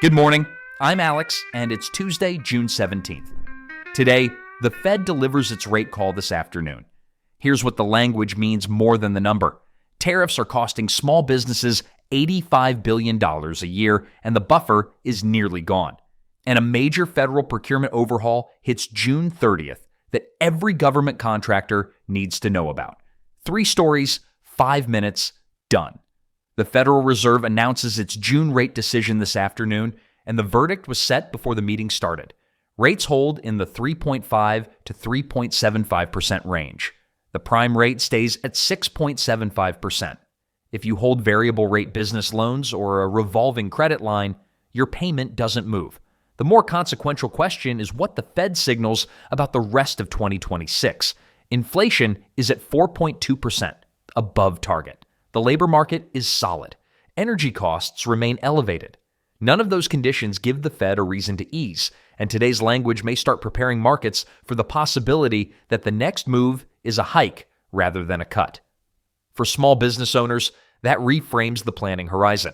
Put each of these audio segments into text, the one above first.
Good morning. I'm Alex, and it's Tuesday, June 17th. Today, the Fed delivers its rate call this afternoon. Here's what the language means more than the number. Tariffs are costing small businesses $85 billion a year, and the buffer is nearly gone. And a major federal procurement overhaul hits June 30th that every government contractor needs to know about. 3 stories, 5 minutes, done. The Federal Reserve announces its June rate decision this afternoon, and the verdict was set before the meeting started. Rates hold in the 3.5 to 3.75% range. The prime rate stays at 6.75%. If you hold variable rate business loans or a revolving credit line, your payment doesn't move. The more consequential question is what the Fed signals about the rest of 2026. Inflation is at 4.2%, above target. The labor market is solid. Energy costs remain elevated. None of those conditions give the Fed a reason to ease, and today's language may start preparing markets for the possibility that the next move is a hike rather than a cut. For small business owners, that reframes the planning horizon.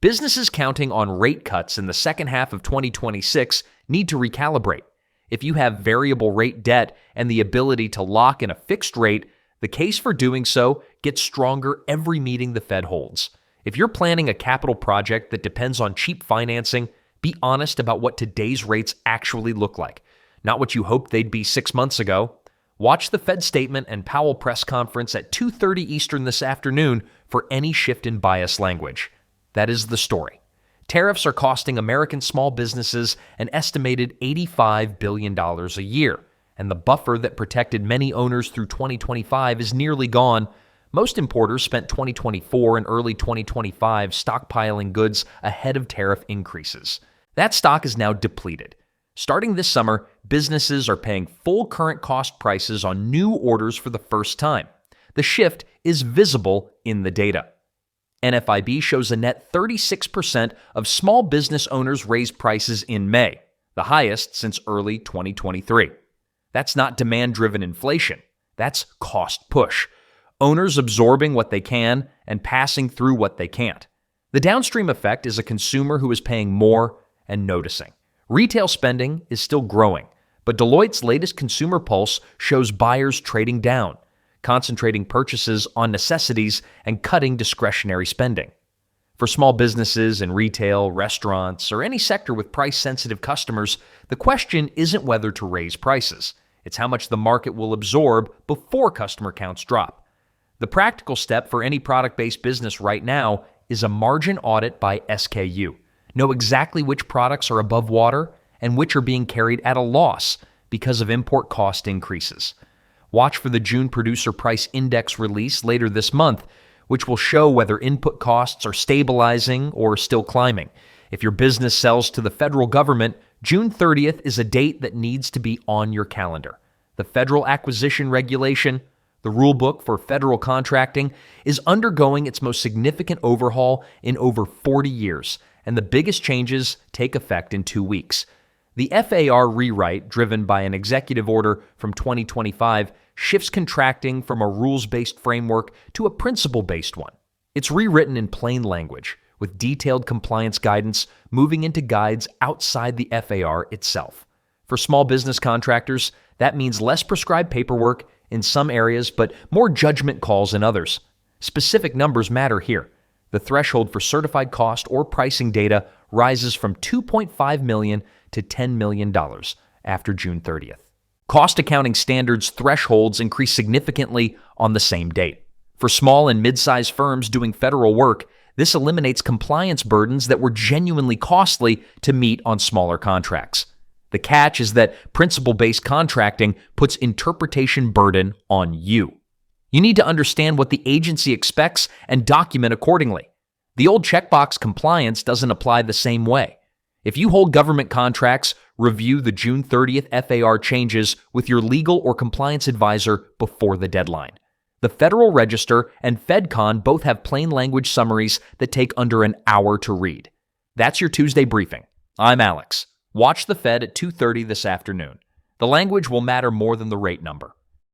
Businesses counting on rate cuts in the second half of 2026 need to recalibrate. If you have variable rate debt and the ability to lock in a fixed rate, the case for doing so gets stronger every meeting the Fed holds. If you're planning a capital project that depends on cheap financing, be honest about what today's rates actually look like, not what you hoped they'd be 6 months ago. Watch the Fed statement and Powell press conference at 2:30 Eastern this afternoon for any shift in bias language. That is the story. Tariffs are costing American small businesses an estimated $85 billion a year, and the buffer that protected many owners through 2025 is nearly gone. Most importers spent 2024 and early 2025 stockpiling goods ahead of tariff increases. That stock is now depleted. Starting this summer, businesses are paying full current cost prices on new orders for the first time. The shift is visible in the data. NFIB shows a net 36% of small business owners raised prices in May, the highest since early 2023. That's not demand-driven inflation. That's cost push. Owners absorbing what they can and passing through what they can't. The downstream effect is a consumer who is paying more and noticing. Retail spending is still growing, but Deloitte's latest consumer pulse shows buyers trading down, concentrating purchases on necessities and cutting discretionary spending. For small businesses in retail, restaurants, or any sector with price-sensitive customers, the question isn't whether to raise prices. It's how much the market will absorb before customer counts drop. The practical step for any product-based business right now is a margin audit by SKU. Know exactly which products are above water and which are being carried at a loss because of import cost increases. Watch for the June Producer Price Index release later this month, which will show whether input costs are stabilizing or still climbing. If your business sells to the federal government, June 30th is a date that needs to be on your calendar. The Federal Acquisition Regulation, the rulebook for federal contracting, is undergoing its most significant overhaul in over 40 years, and the biggest changes take effect in 2 weeks. The FAR rewrite, driven by an executive order from 2025, shifts contracting from a rules-based framework to a principle-based one. It's rewritten in plain language, with detailed compliance guidance moving into guides outside the FAR itself. For small business contractors, that means less prescribed paperwork in some areas, but more judgment calls in others. Specific numbers matter here. The threshold for certified cost or pricing data rises from $2.5 million to $10 million after June 30th. Cost accounting standards thresholds increase significantly on the same date. For small and mid-sized firms doing federal work, this eliminates compliance burdens that were genuinely costly to meet on smaller contracts. The catch is that principle-based contracting puts interpretation burden on you. You need to understand what the agency expects and document accordingly. The old checkbox compliance doesn't apply the same way. If you hold government contracts, review the June 30th FAR changes with your legal or compliance advisor before the deadline. The Federal Register and FedCon both have plain language summaries that take under an hour to read. That's your Tuesday briefing. I'm Alex. Watch the Fed at 2:30 this afternoon. The language will matter more than the rate number.